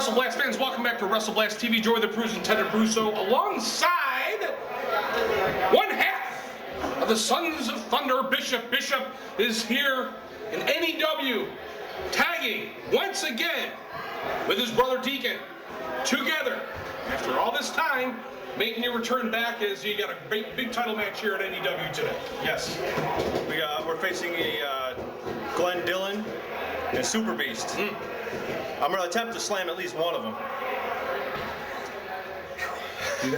WrestleBlast fans, welcome back to WrestleBlast TV. Joey the Bruiser and Ted Brusso alongside one half of the Sons of Thunder, Bishop. Bishop is here in NEW, tagging once again with his brother Deacon. Together, after all this time, making your return back as you got a big title match here at NEW today. Yes, we're facing a Glenn Dillon and Super Beast. I'm going to attempt to slam at least one of them.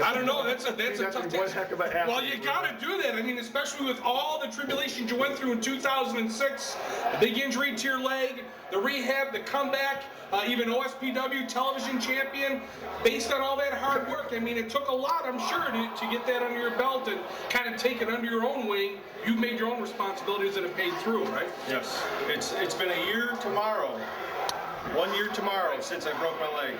I don't know. That's a tough task. Well, you got to do that. I mean, especially with all the tribulations you went through in 2006, the big injury to your leg, the rehab, the comeback, even OSPW television champion. Based on all that hard work, I mean, it took a lot, I'm sure, to get that under your belt and kind of take it under your own wing. You've made your own responsibilities and have paid through, right? Yes. It's been a year tomorrow. 1 year tomorrow since I broke my leg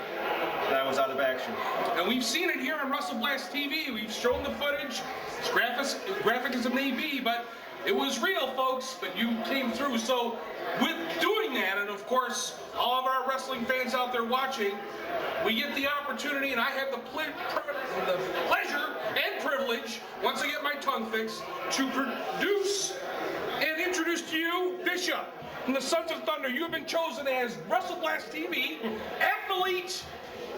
and I was out of action. And we've seen it here on WrestleBlast TV. We've shown the footage, as graphic as it may be, but it was real, folks, but you came through. So with doing that, and of course, all of our wrestling fans out there watching, we get the opportunity, and I have the pleasure and privilege, once I get my tongue fixed, to produce and introduce to you Bishop from the Sons of Thunder. You have been chosen as WrestleBlast TV Athlete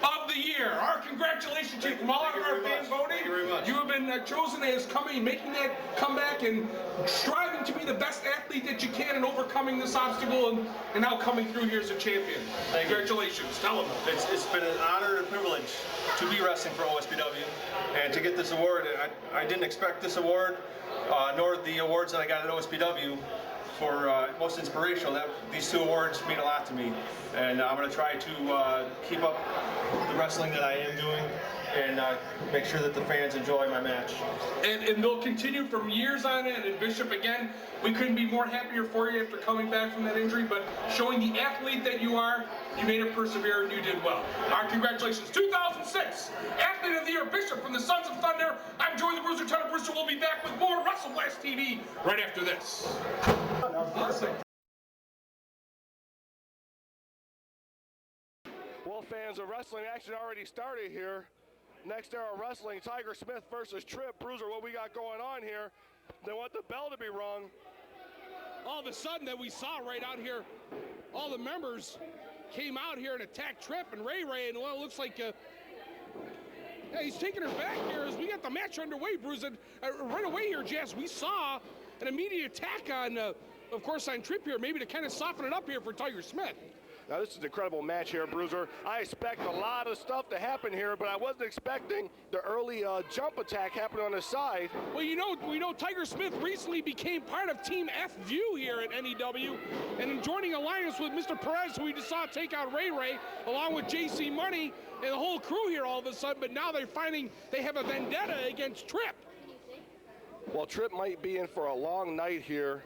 of the Year. Our congratulations to you from all of our fans voting. Thank you very much. You have been chosen as making that comeback and striving to be the best athlete that you can and overcoming this obstacle and now coming through here as a champion. Congratulations. Tell them. It's been an honor and privilege to be wrestling for OSPW and to get this award. I didn't expect this award, nor the awards that I got at OSPW. For most inspirational, these two awards mean a lot to me, and I'm going to try to keep up the wrestling that I am doing and make sure that the fans enjoy my match. And they'll continue from years on end. And Bishop, again, we couldn't be more happier for you after coming back from that injury, but showing the athlete that you are, you made it persevere and you did well. Our congratulations. 2006 Athlete of the Year, Bishop from the Sons of Thunder. I'm Joey the Bruiser, Ted Bruiser. We'll be back with more WrestleBlast TV right after this. Well, fans, the wrestling action already started here. Next era wrestling, Tiger Smith versus Trip. Bruiser, what we got going on here? They want the bell to be rung. All of a sudden that we saw right out here, all the members came out here and attacked Trip and Ray, and well, it looks like yeah, he's taking her back here as we got the match underway, Bruiser. Right away here, Jazz, we saw an immediate attack on, of course, on Trip here, maybe to kind of soften it up here for Tiger Smith. Now, this is an incredible match here, Bruiser. I expect a lot of stuff to happen here, but I wasn't expecting the early jump attack happening on the side. Well, we know Tiger Smith recently became part of Team F-View here at NEW, and joining alliance with Mr. Perez, who we just saw take out Ray, along with JC Money and the whole crew here all of a sudden, but now they're finding they have a vendetta against Trip. Well, Trip might be in for a long night here.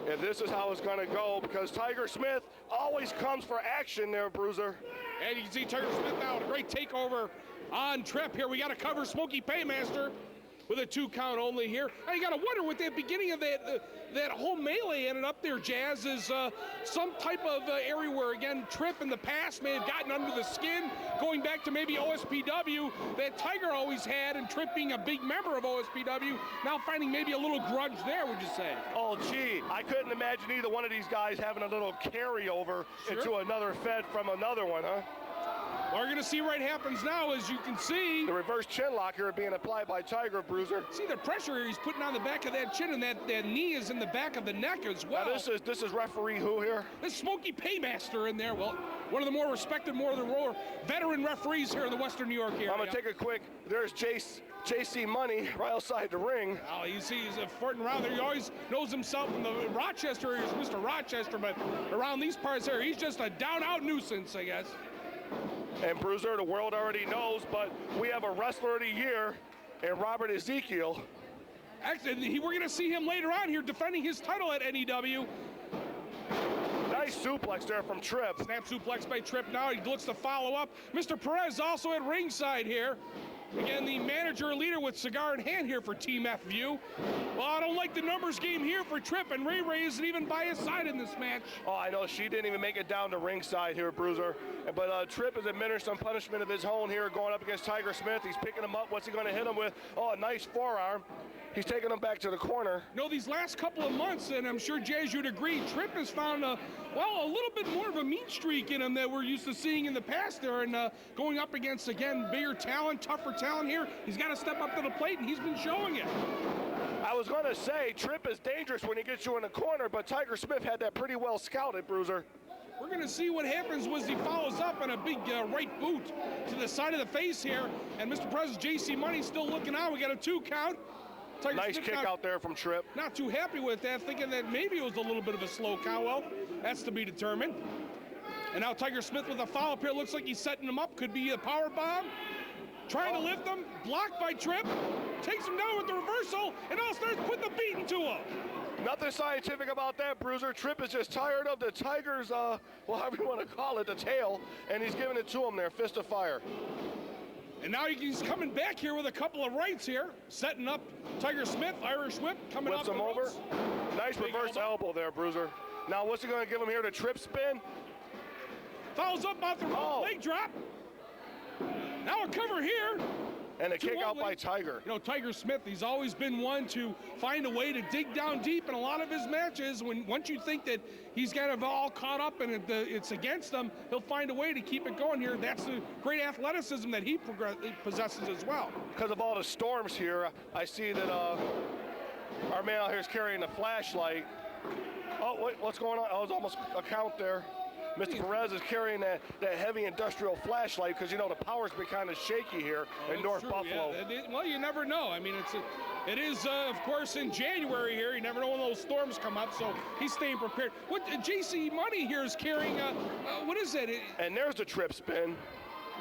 And this is how it's going to go because Tiger Smith always comes for action there, Bruiser. And you can see Tiger Smith now with a great takeover on Trip here. We got to cover Smokey Paymaster with a 2 count only here. Now you got to wonder what the beginning of that whole melee ended up there, Jazz, is some type of area where, again, Trip in the past may have gotten under the skin, going back to maybe OSPW that Tiger always had, and Trip being a big member of OSPW, now finding maybe a little grudge there, would you say? Oh, gee, I couldn't imagine either one of these guys having a little carryover into another Fed from another one, huh? We're going to see what happens now, as you can see. The reverse chin lock here being applied by Tiger, Bruiser. See the pressure he's putting on the back of that chin, and that knee is in the back of the neck as well. Now this is referee who here? This Smokey Paymaster in there. Well, one of the more respected, more veteran referees here in the Western New York area. I'm going to take a quick, there's JC Money right outside the ring. Oh, you see he's flirting around there. He always knows himself in the Rochester area as Mr. Rochester, but around these parts here, he's just a down-out nuisance, I guess. And Bruiser, the world already knows, but we have a wrestler of the year in Robert Ezekiel. Actually, we're going to see him later on here defending his title at NEW. Nice suplex there from Trip. Snap suplex by Trip now. He looks to follow up. Mr. Perez also at ringside here. Again, the manager leader with cigar in hand here for Team FU. Well, I don't like the numbers game here for Tripp, and Ray Ray isn't even by his side in this match. Oh, I know, she didn't even make it down to ringside here, Bruiser. But Tripp has administered some punishment of his own here going up against Tiger Smith. He's picking him up. What's he going to hit him with? Oh, a nice forearm. He's taking him back to the corner. You know, these last couple of months, and I'm sure, Jazz, you'd agree, Tripp has found a little bit more of a mean streak in him that we're used to seeing in the past there, and going up against, again, bigger talent, tougher talent here. He's got to step up to the plate, and he's been showing it. I was going to say, Tripp is dangerous when he gets you in the corner, but Tiger Smith had that pretty well scouted, Bruiser. We're going to see what happens as he follows up on a big right boot to the side of the face here, and Mr. President, JC Money still looking on. We got a 2 count. Tiger Nice Smith kick out there from Tripp. Not too happy with that, thinking that maybe it was a little bit of a slow count. Well, that's to be determined. And now Tiger Smith with a follow-up here. Looks like he's setting him up. Could be a power bomb. Trying to lift him. Blocked by Tripp. Takes him down with the reversal. And now starts putting the beat into him. Nothing scientific about that, Bruiser. Tripp is just tired of the Tiger's, well, however you want to call it, the tail. And he's giving it to him there. Fist of fire. And now he's coming back here with a couple of rights here, setting up Tiger Smith, Irish whip, coming Whips off him the over. ropes. Nice Big reverse elbow there, Bruiser. Now what's he going to give him here? The Tripp spin? Fouls up off the rope, leg drop. Now a cover here. And a kick out by Tiger. You know, Tiger Smith, he's always been one to find a way to dig down deep in a lot of his matches. Once you think that he's got it all caught up and it's against him, he'll find a way to keep it going here. That's the great athleticism that he possesses as well. Because of all the storms here, I see that our man out here is carrying a flashlight. Oh, wait, what's going on? Oh, it was almost a count there. Mr. Perez is carrying that heavy industrial flashlight because, you know, the power's been kind of shaky here in North Buffalo. Yeah, well, you never know. I mean, it is, of course, in January here. You never know when those storms come up, so he's staying prepared. What JC Money here is carrying, what is that? And there's the Tripp spin.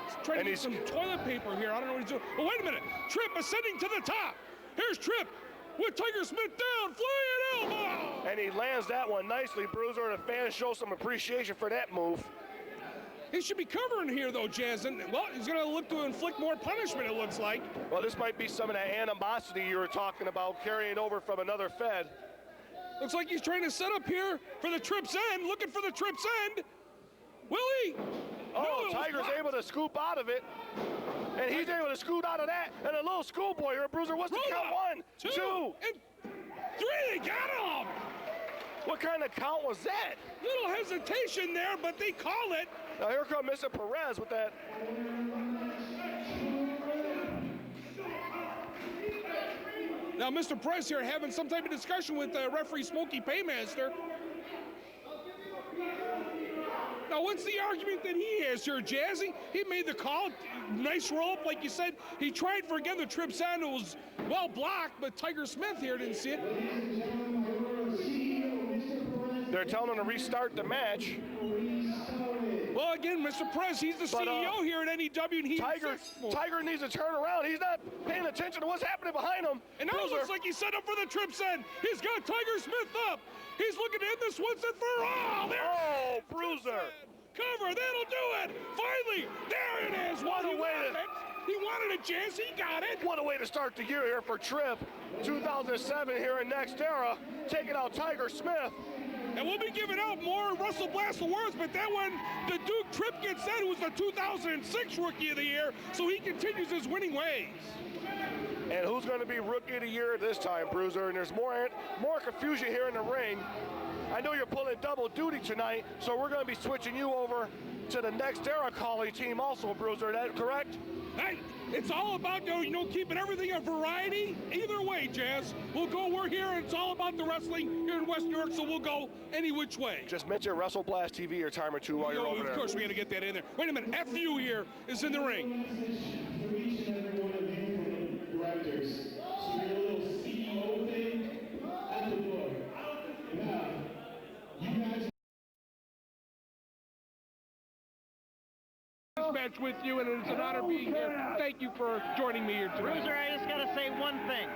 He's trying to get some toilet paper here. I don't know what he's doing. Oh, wait a minute. Tripp ascending to the top. Here's Tripp with Tiger Smith down, flying elbow. And he lands that one nicely, Bruiser, and the fans show some appreciation for that move. He should be covering here, though, Jazz. And, well, he's going to look to inflict more punishment, it looks like. Well, this might be some of that animosity you were talking about carrying over from another Fed. Looks like he's trying to set up here for the Tripp's end, looking for the Tripp's end. Will he? Oh, no, Tiger's able to scoop out of it. And he's able to scoot out of that. And a little schoolboy here, Bruiser. What's the count? 1, 2, and 3. They got him. What kind of count was that? Little hesitation there, but they call it. Now here comes Mr. Perez with that. Now Mr. Perez here having some type of discussion with referee Smokey Paymaster. Now, what's the argument that he has here, Jazzy? He made the call. Nice roll up, like you said. He tried for, again, the Tripp's end. It was well blocked, but Tiger Smith here didn't see it. They're telling him to restart the match. Well, again, Mr. Perez, he's the CEO here at NEW, and Tiger needs to turn around. He's not paying attention to what's happening behind him. And now it looks like he's set up for the Tripp's end. He's got Tiger Smith up. He's looking to end this once and for all. There. Oh, Bruiser. Cover, that'll do it. Finally, there it is. What a way to... He wanted a chance, he got it. What a way to start the year here for Tripp. 2007 here in Next Era, taking out Tiger Smith. And we'll be giving out more Russell Blast awards, but that one, the Duke Tripp gets that, who was the 2006 Rookie of the Year, so he continues his winning ways. And who's going to be Rookie of the Year this time, Bruiser? And there's more confusion here in the ring. I know you're pulling double duty tonight, so we're going to be switching you over to the Next Era calling team also, Bruiser. Is that correct? Hey, it's all about, you know, keeping everything a variety. Either way, Jazz, we're here, and it's all about the wrestling here in West New York, so we'll go any which way. Just mention Wrestle Blast TV or time or two while you're over there. Of course, we got to get that in there. Wait a minute, FU here is in the ring. Match with you, and it's an honor being here. Thank you for joining me here today. Bruiser, I just gotta say one thing.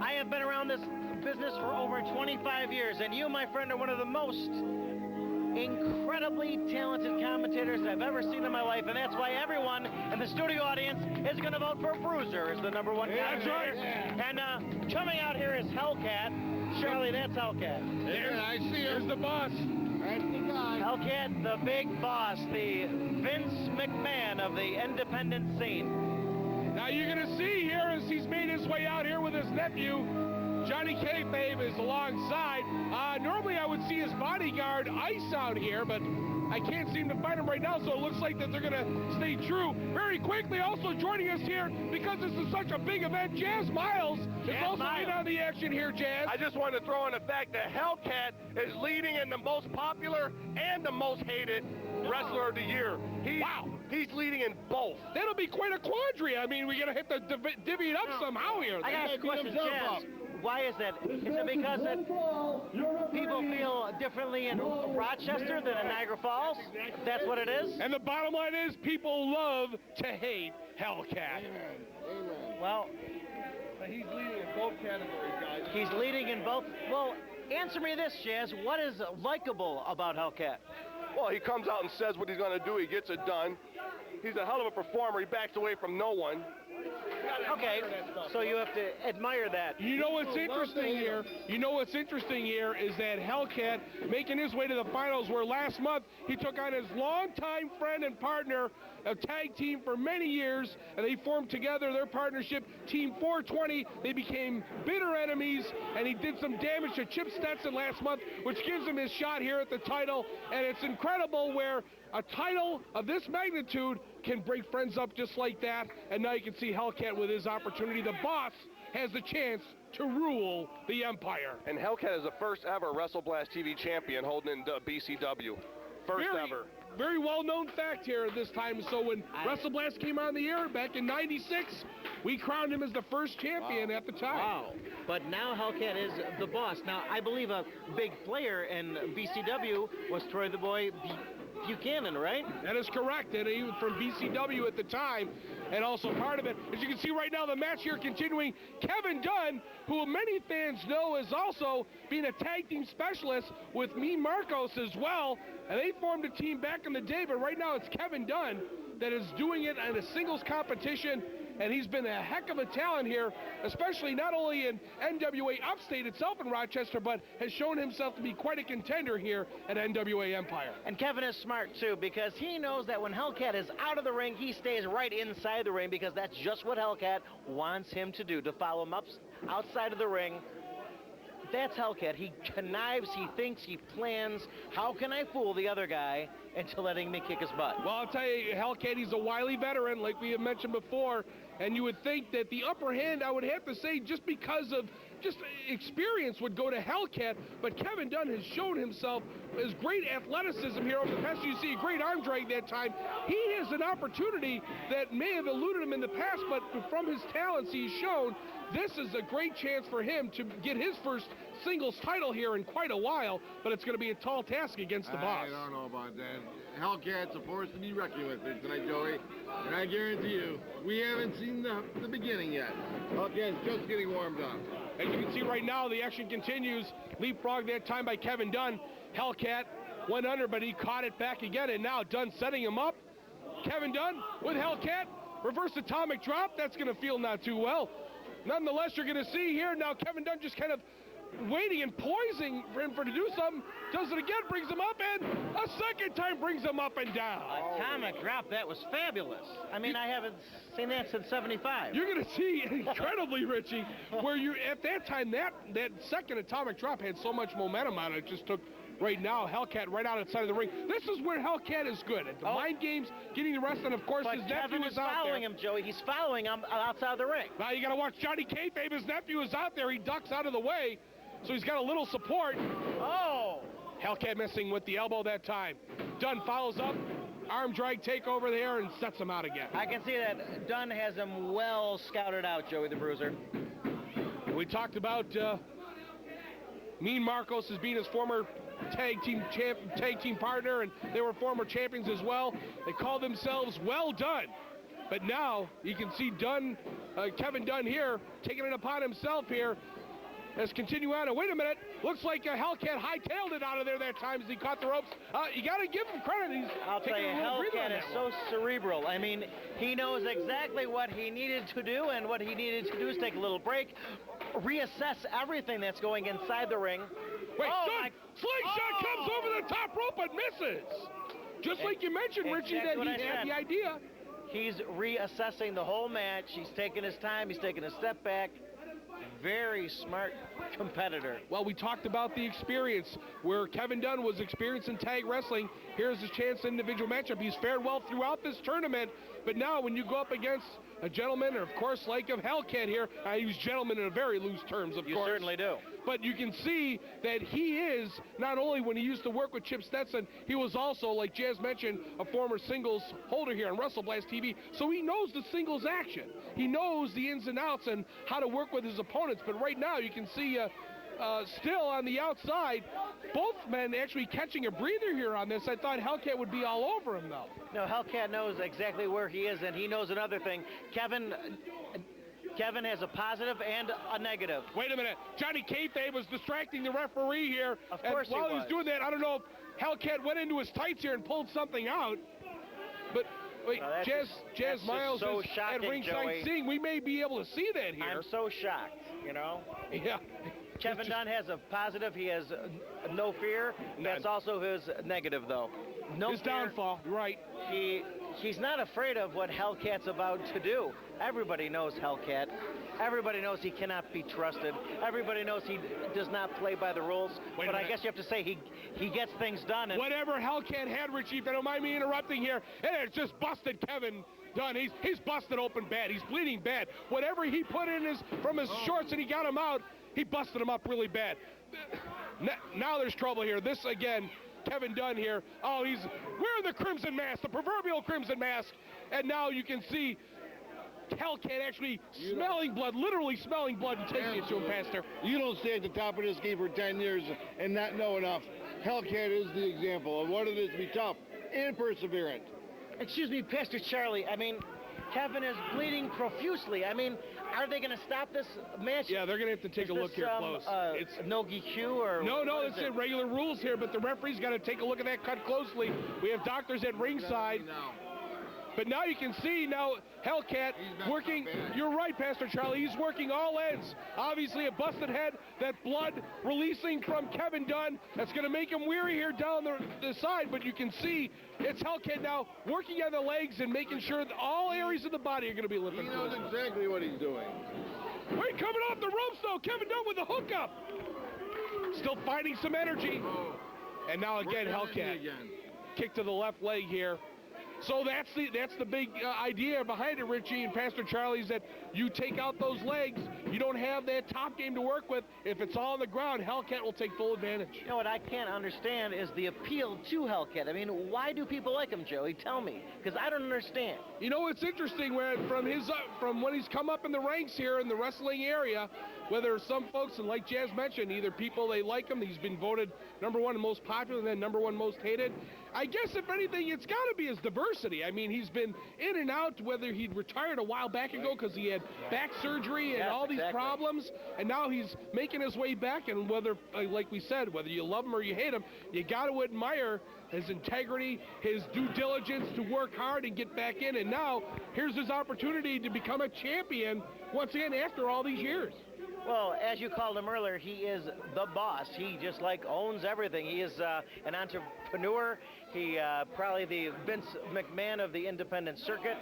I have been around this business for over 25 years, and you, my friend, are one of the most incredibly talented commentators I've ever seen in my life, and that's why everyone in the studio audience is going to vote for Bruiser as the #1 commentator. That's right. And coming out here is Hellcat. Shirley, that's Hellcat. There, I see her. Here's the boss. That's the guy. Hellcat, the big boss, the Vince McMahon of the independent scene. Now you're going to see here as he's made his way out here with his nephew, Johnny Kayfabe is alongside. Normally I would see his bodyguard Ice out here, but I can't seem to find him right now, so it looks like that they're going to stay true. Very quickly, also joining us here, because this is such a big event, Jazz Miles is also in on the action here, Jazz. I just wanted to throw in the fact that Hellcat is leading in the most popular and the most hated wrestler of the year. He's leading in both. That'll be quite a quandary. I mean, we got to hit the divvy it up somehow here. I got a question, Jazz. Why is that? Is it because that people feel differently in Rochester than in Niagara Falls? That's what it is? And the bottom line is people love to hate Hellcat. Well, He's leading in both categories, guys. he's leading in both. Well, answer me this, Jazz. What is likable about Hellcat? Well, he comes out and says what he's going to do. He gets it done. He's a hell of a performer. He backs away from no one. Okay, so you have to admire that. You know what's interesting here? You know what's interesting here is that Hellcat making his way to the finals, where last month he took on his longtime friend and partner, a tag team for many years, and they formed together their partnership, Team 420. They became bitter enemies, and he did some damage to Chip Stetson last month, which gives him his shot here at the title. And it's incredible where a title of this magnitude can break friends up just like that. And now you can see Hellcat with his opportunity. The boss has the chance to rule the Empire. And Hellcat is the first ever WrestleBlast TV champion holding in BCW. First ever. Very well-known fact here this time. So when WrestleBlast came on the air back in '96, we crowned him as the first champion at the time. Wow. But now Hellcat is the boss. Now, I believe a big player in BCW was Troy the Boy Buchanan, right? That is correct, and he was from BCW at the time, and also part of it. As you can see right now, the match here continuing. Kevin Dunn, who many fans know is also being a tag team specialist with Mean Marcos as well, and they formed a team back in the day, but right now it's Kevin Dunn that is doing it in a singles competition, and he's been a heck of a talent here, especially not only in NWA Upstate itself in Rochester, but has shown himself to be quite a contender here at NWA Empire. And Kevin is smart, too, because he knows that when Hellcat is out of the ring, he stays right inside the ring, because that's just what Hellcat wants him to do, to follow him up outside of the ring. That's Hellcat. He connives, he thinks, he plans. How can I fool the other guy into letting me kick his butt? Well, I'll tell you, Hellcat, he's a wily veteran, like we have mentioned before, and you would think that the upper hand, I would have to say, just because of just experience would go to Hellcat, but Kevin Dunn has shown himself as great athleticism here over the past. You see a great arm drag that time. He has an opportunity that may have eluded him in the past, but from his talents he's shown, this is a great chance for him to get his first singles title here in quite a while, but it's going to be a tall task against the boss. I don't know about that. Hellcat's a force to be reckoned with here tonight, Joey. And I guarantee you, we haven't seen the beginning yet. Hellcat's just getting warmed up. As you can see right now, the action continues. Leapfrog that time by Kevin Dunn. Hellcat went under, but he caught it back again, and now Dunn setting him up. Kevin Dunn with Hellcat. Reverse atomic drop. That's going to feel not too well. Nonetheless, you're going to see here now Kevin Dunn just kind of waiting and poising for him to do something. Does it again, brings him up, and a second time brings him up and down. Atomic drop, that was fabulous. I mean, I haven't seen that since '75. You're going to see incredibly, Richie, where you at that time, that second atomic drop had so much momentum on it. It just took right now Hellcat right out outside of the ring. This is where Hellcat is good at the mind games, getting the rest, and of course but his nephew Kevin is out following there. him, Joey. He's following him outside of the ring. Now you got to watch Johnny Kayfabe. His nephew is out there. He ducks out of the way, so he's got a little support. Oh! Hellcat missing with the elbow that time. Dunn follows up, arm drag takeover there, and sets him out again. I can see that Dunn has him well scouted out, Joey the Bruiser. We talked about Mean Marcos as being his former tag team partner, and they were former champions as well. They call themselves Well Done. But now you can see Dunn, Kevin Dunn here, taking it upon himself here as continue on. And wait a minute, looks like Hellcat hightailed it out of there that time as he caught the ropes. You got to give him credit. He's I'll tell taking you, a little breather on Hellcat is that so one. cerebral. I mean, he knows exactly what he needed to do, and what he needed to do is take a little break, reassess everything that's going inside the ring. Wait, Oh, son, my- Slingshot comes Oh! over the top rope but misses. Just like you mentioned, Richie, Exactly that what he I had said. the idea. He's reassessing the whole match. He's taking his time. He's taking a step back. Very smart competitor. Well, we talked about the experience where Kevin Dunn was experienced in tag wrestling. Here's his chance in individual matchup. He's fared well throughout this tournament, but now when you go up against a gentleman, or of course like of Hellcat here, I use gentleman in a very loose terms, of You course. certainly do. But you can see that he is, not only when he used to work with Chip Stetson, he was also, like Jazz mentioned, a former singles holder here on WrestleBlast TV. So he knows the singles action. He knows the ins and outs and how to work with his opponents. But right now you can see still on the outside, both men actually catching a breather here on this. I thought Hellcat would be all over him, though. No, Hellcat knows exactly where he is, and he knows another thing. Kevin has a positive and a negative. Wait a minute. Johnny Kayfabe was distracting the referee here. Of course and while he was was. doing that, I don't know if Hellcat went into his tights here and pulled something out. But wait, Well, that's Jazz just Miles so is at shocking, ringside Joey. seeing. We may be able to see that here. I'm so shocked, you know. Yeah. Kevin Dunn has a positive. He has no fear. That's also his negative, though. No His fear. downfall, right. He's not afraid of what Hellcat's about to do. Everybody knows Hellcat. Everybody knows he cannot be trusted. Everybody knows he does not play by the rules. Wait a But I minute. guess you have to say he gets things done. And Whatever Hellcat had, Richie, if you don't mind me interrupting here, and it's just busted Kevin Dunn. He's busted open bad. He's bleeding bad. Whatever he put in from his shorts and he got him out, he busted him up really bad. Now there's trouble here. This, again, Kevin Dunn here. Oh, he's wearing the crimson mask, the proverbial crimson mask. And now you can see Hellcat actually smelling blood, literally smelling blood and taking it to him, Pastor. You don't stay at the top of this game for 10 years and not know enough. Hellcat is the example of what it is to be tough and perseverant. excuse me, Pastor Charlie. I mean, Kevin is bleeding profusely. I mean, are they going to stop this match? Yeah, they're going to have to take Is a look this, here close. It's no DQ or No, what it's is it? regular rules here, but the referee's got to take a look at that cut closely. We have doctors at ringside. Now, But now you can see now Hellcat He's working. not bad. You're right, Pastor Charlie. He's working all ends. Obviously a busted head, that blood releasing from Kevin Dunn. That's going to make him weary here down the side. But you can see it's Hellcat now working on the legs and making sure that all areas of the body are going to be he lifted. knows exactly what he's doing. Wait, coming off the ropes though. Kevin Dunn with the hookup. Still finding some energy. And now again, Working on Hellcat. it again. Kick to the left leg here. So that's the big idea behind it, Richie and Pastor Charlie, is that you take out those legs. You don't have that top game to work with. If it's all on the ground, Hellcat will take full advantage. You know what I can't understand is the appeal to Hellcat. I mean, why do people like him, Joey? Tell me, because I don't understand. You know, it's interesting from when he's come up in the ranks here in the wrestling area, whether some folks, and like Jazz mentioned, either people they like him, he's been voted #1 most popular and then #1 most hated. I guess if anything, it's got to be his diversity. I mean, he's been in and out, whether he'd retired a while back ago because he had back surgery and Yes, all these exactly. problems, and now he's making his way back. And whether, like we said, whether you love him or you hate him, you got to admire his integrity, his due diligence to work hard and get back in. And now here's his opportunity to become a champion once again after all these years. Well, as you called him earlier, he is the boss. He just owns everything. He is an entrepreneur. He probably the Vince McMahon of the independent circuit.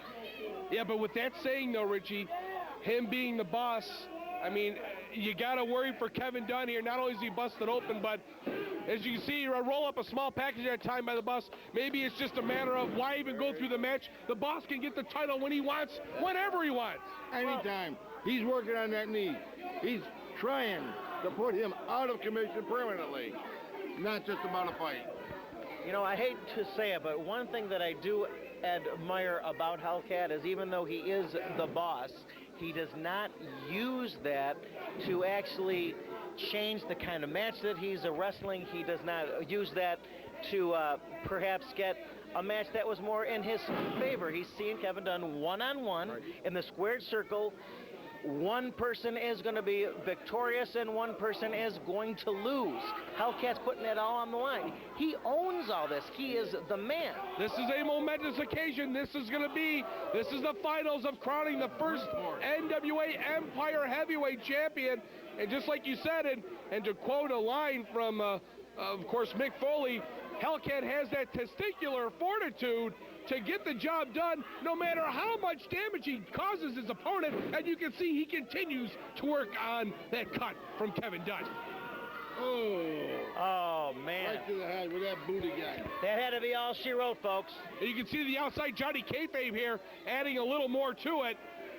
Yeah, but with that saying though, Richie, him being the boss, I mean, you got to worry for Kevin Dunn here. Not only is he busted open, but as you can see, you roll up a small package at a time by the boss. Maybe it's just a matter of why even go through the match. The boss can get the title when he wants, whenever he wants. Anytime. He's working on that knee. He's trying to put him out of commission permanently. Not just about a fight. You know, I hate to say it, but one thing that I do admire about Hellcat is even though he is the boss, he does not use that to actually change the kind of match that he's wrestling. He does not use that to perhaps get a match that was more in his favor. He's seen Kevin Dunn one-on-one in the squared circle. one person is going to be victorious and one person is going to lose. Hellcat's putting it all on the line. He owns all this. He is the man. This is a momentous occasion. This is the finals of crowning the first NWA Empire Heavyweight Champion. And just like you said, and to quote a line from, of course, Mick Foley, Hellcat has that testicular fortitude to get the job done no matter how much damage he causes his opponent. And you can see he continues to work on that cut from Kevin Dunn. Oh, man. Right to the head with that boot again. That had to be all she wrote, folks. And you can see the outside Johnny Kayfabe here adding a little more to it.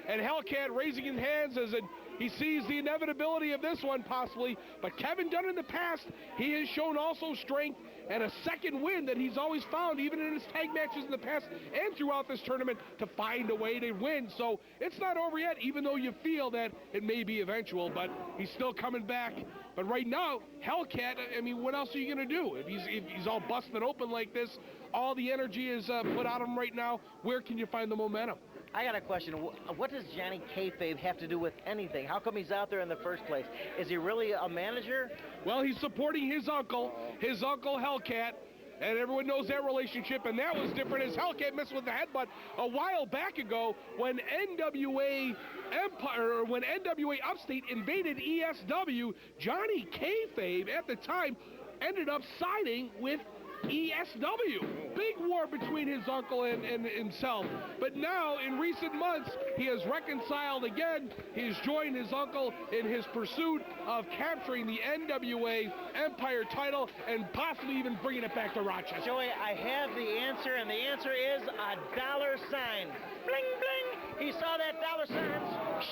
And Hellcat raising his hands as he sees the inevitability of this one possibly. But Kevin Dunn in the past, he has shown also strength and a second win that he's always found, even in his tag matches in the past and throughout this tournament, to find a way to win. So it's not over yet, even though you feel that it may be eventual, but he's still coming back. But right now, Hellcat, I mean, what else are you going to do? If he's all busted open like this, all the energy is put out of him right now, where can you find the momentum? I got a question. What does Johnny Kayfabe have to do with anything? How come he's out there in the first place? Is he really a manager? Well, he's supporting his uncle Hellcat, and everyone knows that relationship, and that was different as Hellcat missed with the headbutt a while back ago when NWA Upstate invaded ESW. Johnny Kayfabe at the time ended up siding with ESW. Big war between his uncle and himself. But now, in recent months, he has reconciled again. He has joined his uncle in his pursuit of capturing the NWA Empire title and possibly even bringing it back to Rochester. Joey, I have the answer, and the answer is a dollar sign. Bling, bling. He saw that dollar sign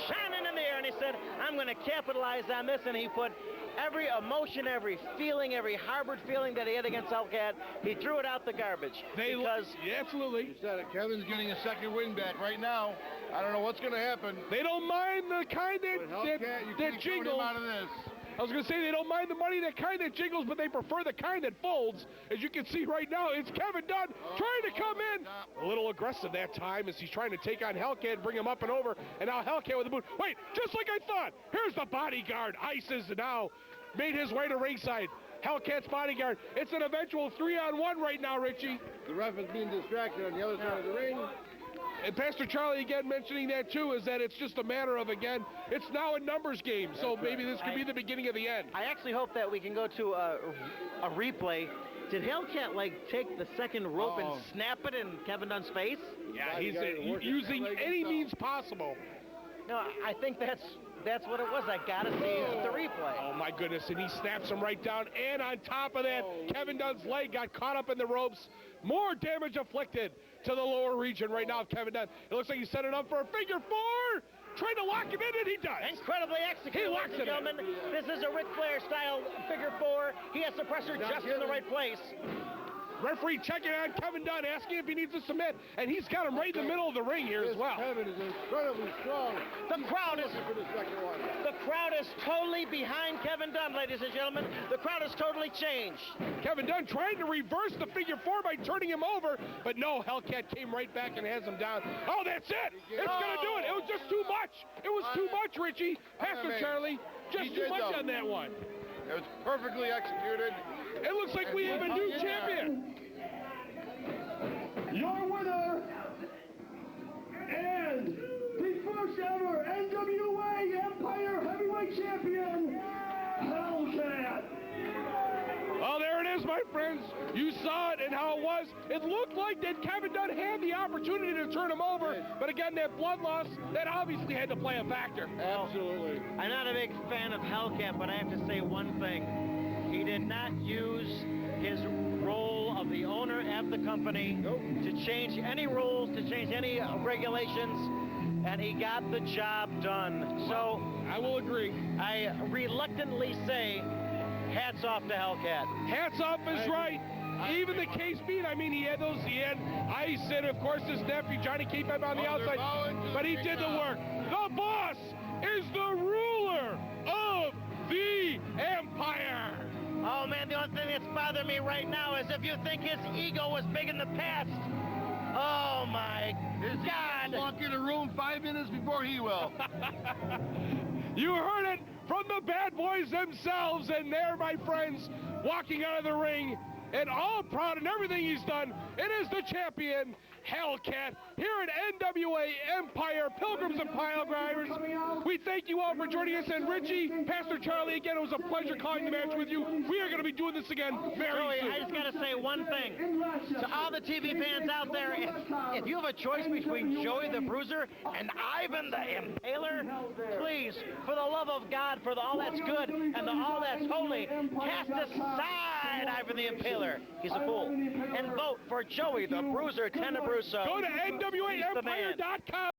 shining in the air, and he said, I'm going to capitalize on this, and he put every emotion, every feeling, every harbored feeling that he had against Hellcat, he threw it out the garbage. Yeah, absolutely. You said it. Kevin's getting a second win back right now. I don't know what's going to happen. They don't mind the kind Hellcat, you that can't jingles. him out of this. I was going to say they don't mind the money, that kind that jiggles, but they prefer the kind that folds. As you can see right now, it's Kevin Dunn trying to come in. A little aggressive that time as he's trying to take on Hellcat, bring him up and over. And now Hellcat with the boot. Wait, just like I thought. Here's the bodyguard. Isis now made his way to ringside. Hellcat's bodyguard. It's an eventual 3-on-1 right now, Richie. The ref is being distracted on the other side of the ring. And Pastor Charlie again mentioning that too, is that it's just a matter of, again, it's now a numbers game. So maybe this could be the beginning of the end. I actually hope that we can go to a replay. Did Hellcat, take the second rope and snap it in Kevin Dunn's face? Yeah, he's using any means possible. No, I think that's what it was. I got to see the replay. Oh, my goodness, and he snaps him right down. And on top of that, Kevin Dunn's leg got caught up in the ropes. More damage afflicted to the lower region right now of Kevin Dunn. It looks like he's set it up for a figure four. Trying to lock him in, and he does. Incredibly executed, He locks ladies and gentlemen. This is a Ric Flair-style figure four. He has the pressure just in the right place. Referee checking on Kevin Dunn, asking if he needs to submit, and he's got him right in the middle of the ring here as well. Kevin is incredibly strong. The crowd is for the second one. The crowd is totally behind Kevin Dunn, ladies and gentlemen. The crowd has totally changed. Kevin Dunn trying to reverse the figure four by turning him over, but no, Hellcat came right back and has him down. Oh, that's it! It's gonna do it! It was just too much! It was too much, Richie! Pastor Charlie, just too much on that one. It was perfectly executed. It looks like we have a new champion. Your winner and the first ever NWA Empire Heavyweight Champion, Hellcat. Oh, there it is, my friends. You saw it and how it was. It looked like that Kevin Dunn had the opportunity to turn him over, but again, that blood loss, that obviously had to play a factor. Absolutely. I'm not a big fan of Hellcat, but I have to say one thing. He did not use his role of the owner of the company to change any rules, to change any regulations, and he got the job done. So I will agree. I reluctantly say hats off to Hellcat. Hats off is right. Even the case being, I mean, he had Ice and, of course, his nephew, Johnny Kayfabe on the outside, but he did the work. The boss is the ruler of the Empire. Oh, man, the only thing that's bothering me right now is if you think his ego was big in the past, Oh my God! Walk in the room 5 minutes before he will. You heard it from the bad boys themselves, and they're my friends walking out of the ring, and all proud in everything he's done. It is the champion, Hellcat, here at NWA Empire, Pilgrims and Pile Drivers. We thank you all for joining us, and Richie, Pastor Charlie, again, it was a pleasure calling the match with you. We are going to be doing this again very Joey, soon. I just got to say one thing. To all the TV fans out there, if you have a choice between Joey the Bruiser and Ivan the Impaler, please, for the love of God, for all that's good and all that's holy, cast aside Ivan the Impaler. He's a fool. And vote for Joey the Bruiser Tenebruso. Go to He's the man. NWAEmpire.com.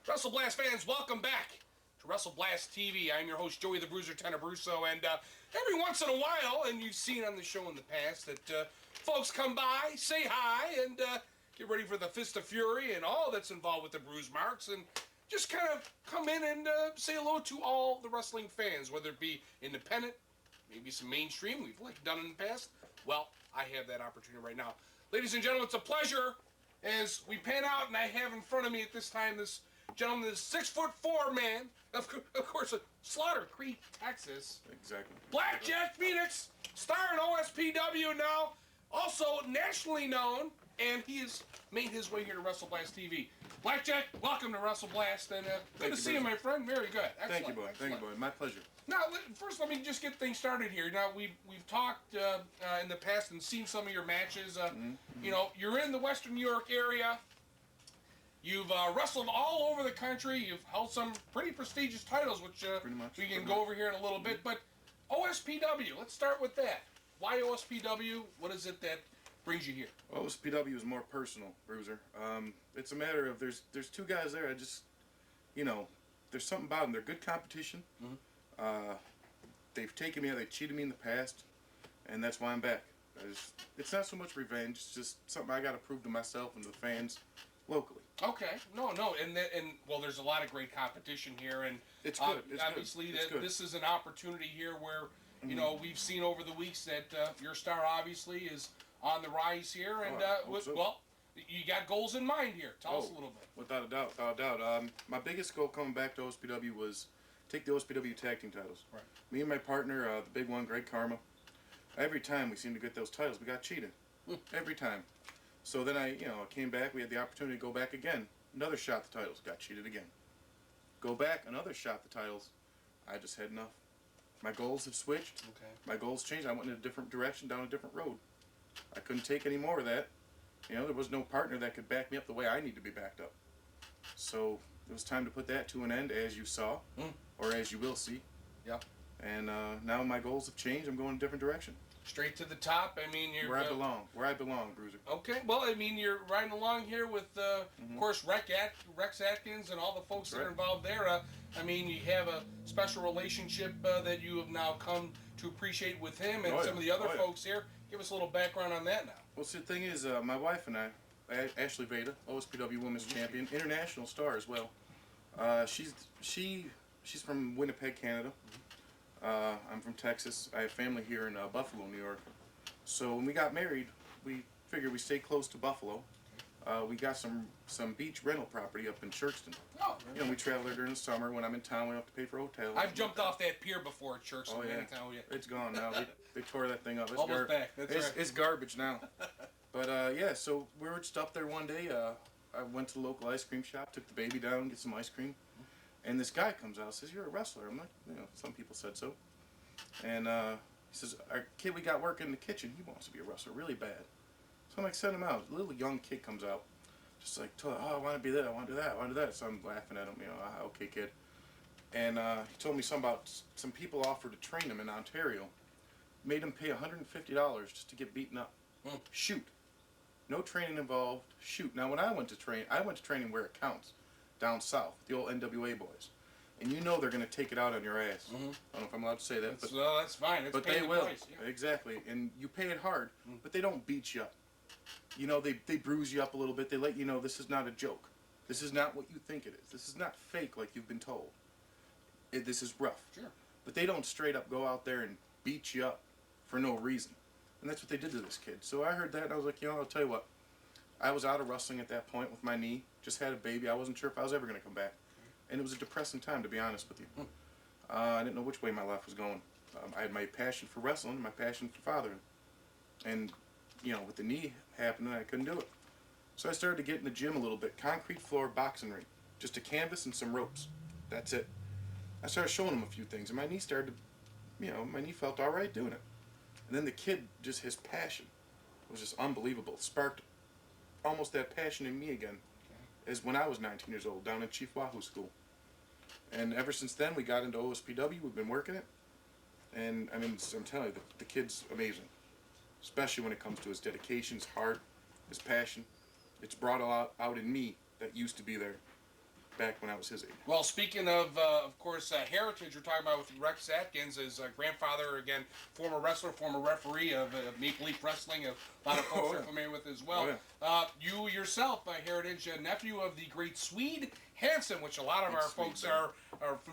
WrestleBlast fans, welcome back to WrestleBlast TV. I'm your host, Joey the Bruiser Tenebruso, and every once in a while, and you've seen on the show in the past, that folks come by, say hi, and get ready for the Fist of Fury and all that's involved with the bruise marks, and just kind of come in and say hello to all the wrestling fans, whether it be independent, maybe some mainstream, we've done in the past. Well, I have that opportunity right now. Ladies and gentlemen, it's a pleasure as we pan out, and I have in front of me at this time this gentleman, this 6'4" man, of course, Slaughter Creek, Texas. Exactly. Blackjack Phoenix, star in OSPW now, also nationally known, and he has made his way here to WrestleBlast TV. Blackjack, welcome to WrestleBlast, and good to see you, my friend. Very good. Excellent. Thank you, boy. Thank you, boy. My pleasure. Now, first, let me just get things started here. Now, we've talked in the past and seen some of your matches. You know, you're in the Western New York area. You've wrestled all over the country. You've held some pretty prestigious titles, which we can go over here in a little bit. But OSPW, let's start with that. Why OSPW? What is it that brings you here? OSPW is more personal, Bruiser. It's a matter of there's two guys there. I just, you know, there's something about them. They're good competition. They've taken me out. They cheated me in the past, and that's why I'm back. It's not so much revenge. It's just something I got to prove to myself and to the fans locally. Okay, no, and well, there's a lot of great competition here, and It's good. It's obviously good. It's good. this is an opportunity here where you know we've seen over the weeks that your star obviously is on the rise here, and well, you got goals in mind here. Tell us a little bit. Without a doubt, without a doubt. My biggest goal coming back to OSPW was take the OSPW tag team titles. Right. Me and my partner, the big one, Greg Karma. Every time we seemed to get those titles, we got cheated. Every time. So then I came back. We had the opportunity to go back again. Another shot at the titles. Got cheated again. Go back. Another shot at the titles. I just had enough. My goals have switched. Okay. My goals changed. I went in a different direction, down a different road. I couldn't take any more of that. You know, there was no partner that could back me up the way I need to be backed up. So it was time to put that to an end, as you saw, or as you will see. Yeah. And now my goals have changed. I'm going a different direction. Straight to the top. I mean, you're Where I belong. Where I belong, Bruiser. Okay. Well, I mean, you're riding along here with, of course, Rex Atkins and all the folks that are involved there. I mean, you have a special relationship that you have now come to appreciate with him and some of the other folks here. Give us a little background on that now. Well, see, the thing is, my wife and I, Ashley Veda, OSPW Women's Champion, international star as well. She's from Winnipeg, Canada. I'm from Texas. I have family here in Buffalo, New York. So when we got married, we figured we'd stay close to Buffalo. We got some beach rental property up in Churchton. Oh, You know, we travel there during the summer. When I'm in town, we don't have to pay for hotels. I've jumped off that pier before at church. Oh, yeah. It's gone now. They tore that thing up. It's Almost back. That's right. It's garbage now. But yeah, so we were just up there one day. I went to the local ice cream shop, took the baby down, get some ice cream, and this guy comes out and says, "You're a wrestler." I'm like, some people said so. And he says, "Our kid we got working in the kitchen, he wants to be a wrestler really bad." So I'm like, send him out. A little young kid comes out, just like, "Oh, I want to be that. I want to do that. I want to do that." So I'm laughing at him, okay, kid. And he told me something about some people offered to train him in Ontario, made him pay $150 just to get beaten up. Shoot. No training involved. Shoot. Now, when I went to training where it counts, down south, the old NWA boys. And you know they're going to take it out on your ass. I don't know if I'm allowed to say that. That's fine. It's but paying they the will. price, yeah. Exactly. And you pay it hard, but they don't beat you up. You know, they bruise you up a little bit. They let you know this is not a joke. This is not what you think it is. This is not fake like you've been told. This is rough. Sure. But they don't straight up go out there and beat you up. for no reason. And that's what they did to this kid. So I heard that and I was like, I'll tell you what. I was out of wrestling at that point with my knee. Just had a baby. I wasn't sure if I was ever going to come back. And it was a depressing time, to be honest with you. I didn't know which way my life was going. I had my passion for wrestling and my passion for fathering. And, with the knee happening, I couldn't do it. So I started to get in the gym a little bit. Concrete floor boxing ring. Just a canvas and some ropes. That's it. I started showing him a few things. And my knee started to, my knee felt all right doing it. And then the kid, just his passion was just unbelievable. It sparked almost that passion in me again as when I was 19 years old down at Chief Wahoo School. And ever since then, we got into OSPW. We've been working it. And, I'm telling you, the kid's amazing. Especially when it comes to his dedication, his heart, his passion. It's brought out in me that used to be there back when I was his age. Well, speaking of course, heritage, we're talking about with Rex Atkins, his grandfather, again, former wrestler, former referee of Maple Leaf Wrestling, a lot of folks are familiar with as well. You yourself, heritage, nephew of the great Swede Hansen, which a lot of our folks are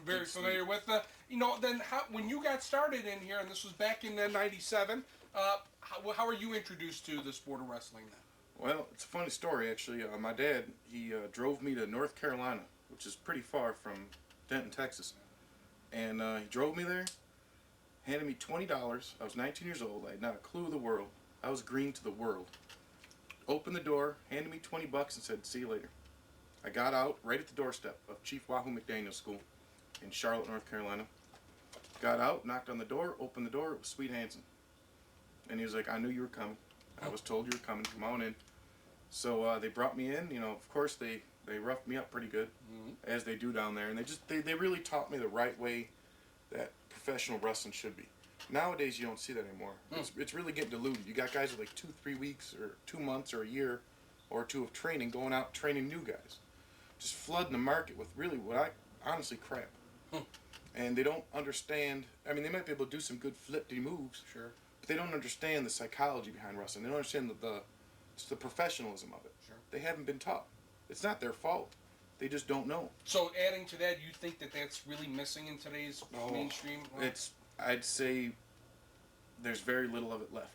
very familiar with. Then when you got started in here, and this was back in '97, how were you introduced to the sport of wrestling then? Well, it's a funny story, actually. My dad, he drove me to North Carolina, which is pretty far from Denton, Texas. And he drove me there, handed me $20. I was 19 years old. I had not a clue of the world. I was green to the world. Opened the door, handed me $20 and said, see you later. I got out right at the doorstep of Chief Wahoo McDaniel School in Charlotte, North Carolina. Got out, knocked on the door, opened the door, it was Swede Hansen. And he was like, I knew you were coming. I was told you were coming, come on in. So they brought me in, of course they roughed me up pretty good, as they do down there. And they really taught me the right way that professional wrestling should be. Nowadays you don't see that anymore. It's really getting diluted. You got guys with like 2-3 weeks or 2 months or a year or two of training going out training new guys. Just flooding the market with really honestly crap. And they don't understand, they might be able to do some good flip-y moves. Sure. But they don't understand the psychology behind wrestling. They don't understand the professionalism of it. Sure. They haven't been taught. It's not their fault. They just don't know. So adding to that, you think that that's really missing in today's mainstream? I'd say there's very little of it left.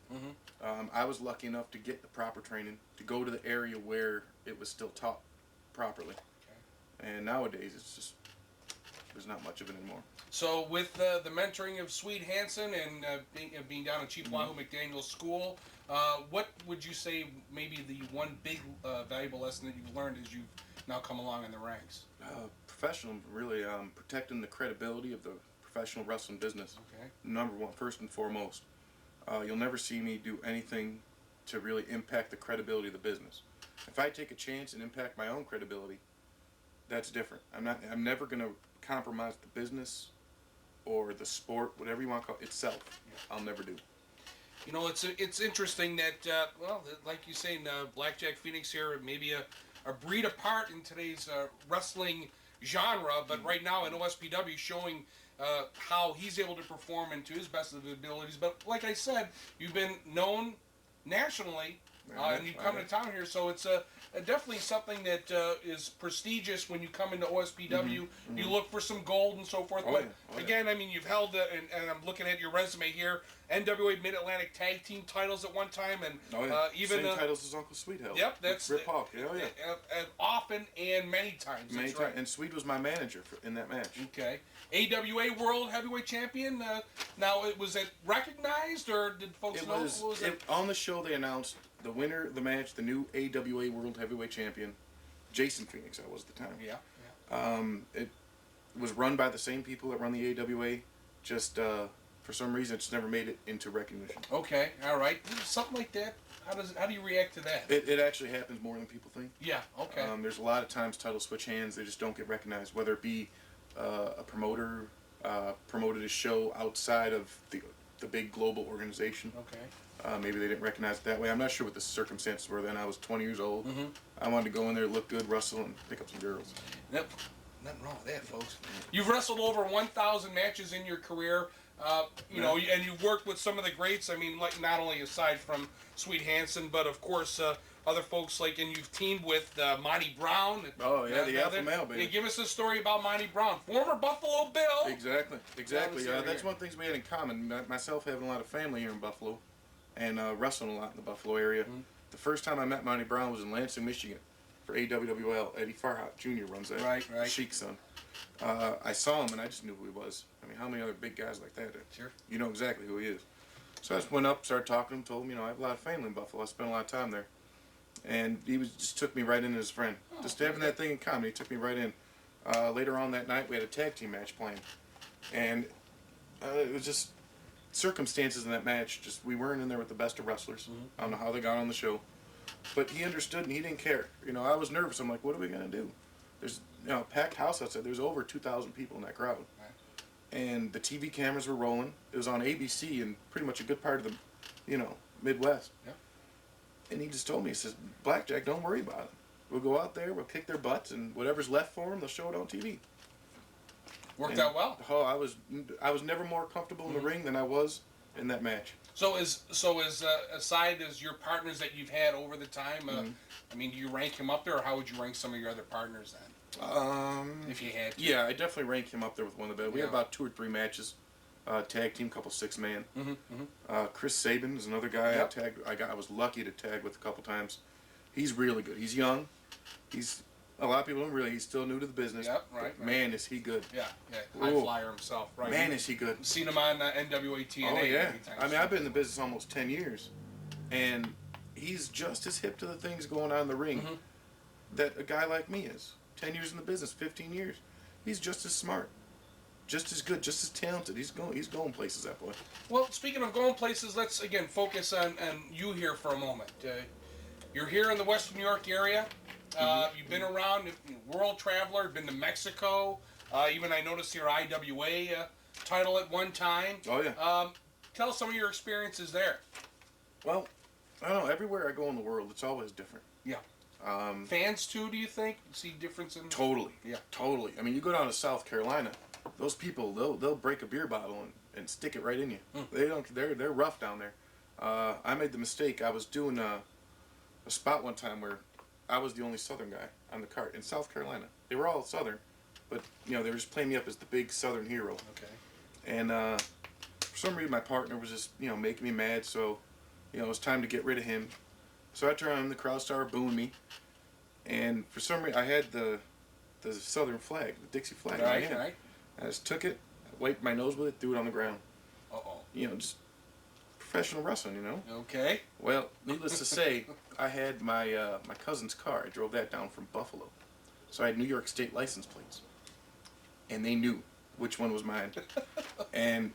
I was lucky enough to get the proper training, to go to the area where it was still taught properly. Okay. And nowadays, there's not much of it anymore. So with the mentoring of Swede Hansen and being down at Chief Wahoo McDaniel School, what would you say maybe the one big valuable lesson that you've learned as you've now come along in the ranks? Professional, really, protecting the credibility of the professional wrestling business. Okay. Number one, first and foremost. You'll never see me do anything to really impact the credibility of the business. If I take a chance and impact my own credibility, that's different. I'm never going to compromise the business or the sport, whatever you want to call it, itself. I'll never do. It's interesting that, like you say, Blackjack Phoenix here, maybe a breed apart in today's wrestling genre, but right now in OSPW showing how he's able to perform into his best of his abilities. But like I said, you've been known nationally, and you come to town here, so it's definitely something that is prestigious when you come into OSPW. You look for some gold and so forth. Again, you've held, and I'm looking at your resume here, NWA Mid-Atlantic Tag Team titles at one time, and even same titles as Uncle Swede held. Yep, that's Rip Hawk. Often and many times. Many times, and Swede was my manager in that match. Okay, AWA World Heavyweight Champion. Now, was it recognized, or did folks know? What was it? On the show, they announced the winner of the match, the new AWA World Heavyweight Champion, Jason Phoenix. That was the time. It was run by the same people that run the AWA. Just for some reason, it's never made it into recognition. Okay, all right. Something like that. How do you react to that? It actually happens more than people think. Yeah. Okay. There's a lot of times titles switch hands. They just don't get recognized. Whether it be a promoter promoted a show outside of the big global organization. Okay. Maybe they didn't recognize it that way. I'm not sure what the circumstances were then. I was 20 years old. I wanted to go in there, look good, wrestle, and pick up some girls. Nothing wrong with that, folks. You've wrestled over 1,000 matches in your career. And you've worked with some of the greats. Like not only aside from Swede Hansen, but of course other folks like, and you've teamed with Monty Brown. Oh, yeah, the Alpha Male, baby. Yeah, give us a story about Monty Brown, former Buffalo Bill. Exactly. Yeah, That's one of the things we had in common. Myself having a lot of family here in Buffalo, and wrestling a lot in the Buffalo area. The first time I met Monty Brown was in Lansing, Michigan, for AWWL. Eddie Farhat Jr. runs that. Right. Sheik's son. I saw him and I just knew who he was. I mean, how many other big guys like that? Sure. You know exactly who he is. So I just went up, started talking to him, told him, I have a lot of family in Buffalo. I spent a lot of time there. And he just took me right in as his friend. Just having that thing in common, he took me right in. Later on that night, we had a tag team match planned. And it was just circumstances in that match. Just we weren't in there with the best of wrestlers. I don't know how they got on the show. But he understood and he didn't care. I was nervous. I'm like, what are we going to do? There's a packed house outside. There's over 2,000 people in that crowd. And the TV cameras were rolling. It was on ABC and pretty much a good part of the, Midwest. Yeah. And he just told me, he says, Blackjack, don't worry about it. We'll go out there, we'll kick their butts, and whatever's left for them, they'll show it on TV. Worked out well. Oh, I was never more comfortable in the ring than I was in that match. So aside as your partners that you've had over the time, I mean, do you rank him up there, or how would you rank some of your other partners then? If you had to. Yeah, I definitely rank him up there with one of the best. We had Yeah. about 2 or 3 matches, tag team, couple 6-man. Chris Sabin is another guy Yep. I tagged. I was lucky to tag with a couple times. He's really good. He's young. He's a lot of people don't really. He's still new to the business. Yep, but right. Man, is he good. Yeah, high Ooh. flyer himself, right? Man, is he good. Seen him on NWA TNA. Oh yeah. many times. I mean, I've been in the business almost 10 years, and he's just as hip to the things going on in the ring that a guy like me is. 10 years in the business, 15 years. He's just as smart, just as good, just as talented. He's going places, that boy. Well, speaking of going places, let's again focus on you here for a moment. You're here in the Western New York area. You've been around, world traveler, been to Mexico. Even I noticed your IWA title at one time. Oh yeah. Tell us some of your experiences there. Well, I don't know. Everywhere I go in the world, it's always different. Yeah. Fans too, do you think? See difference in? Totally. Yeah. Totally. I mean, you go down to South Carolina, those people they'll break a beer bottle and stick it right in you. They don't. They're rough down there. I made the mistake. I was doing a spot one time where I was the only Southern guy on the cart in South Carolina. They were all Southern, but they were just playing me up as the big Southern hero. Okay. And for some reason, my partner was just making me mad. So it was time to get rid of him. So I turned on, the crowd started booing me, and for some reason I had the Southern flag, the Dixie flag in my hand. Right. I just took it, wiped my nose with it, threw it on the ground. Uh-oh. Just professional wrestling, Okay. Well, needless to say, I had my my cousin's car. I drove that down from Buffalo, so I had New York State license plates, and they knew which one was mine. And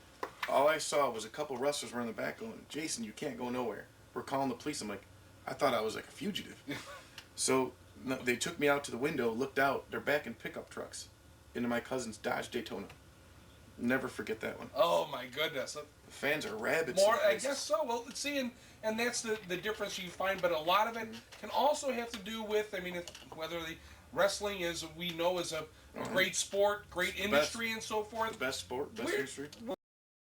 all I saw was a couple wrestlers were in the back going, "Jason, you can't go nowhere. We're calling the police." I'm like, I thought I was like a fugitive. So they took me out to the window, looked out. They're back in pickup trucks into my cousin's Dodge Daytona. Never forget that one. Oh my goodness. The fans are rabbits. More, I guess so. Well, see, and that's the difference you find. But a lot of it can also have to do with, whether the wrestling is, we know, is a great sport, great industry, and so forth. The best sport, best history.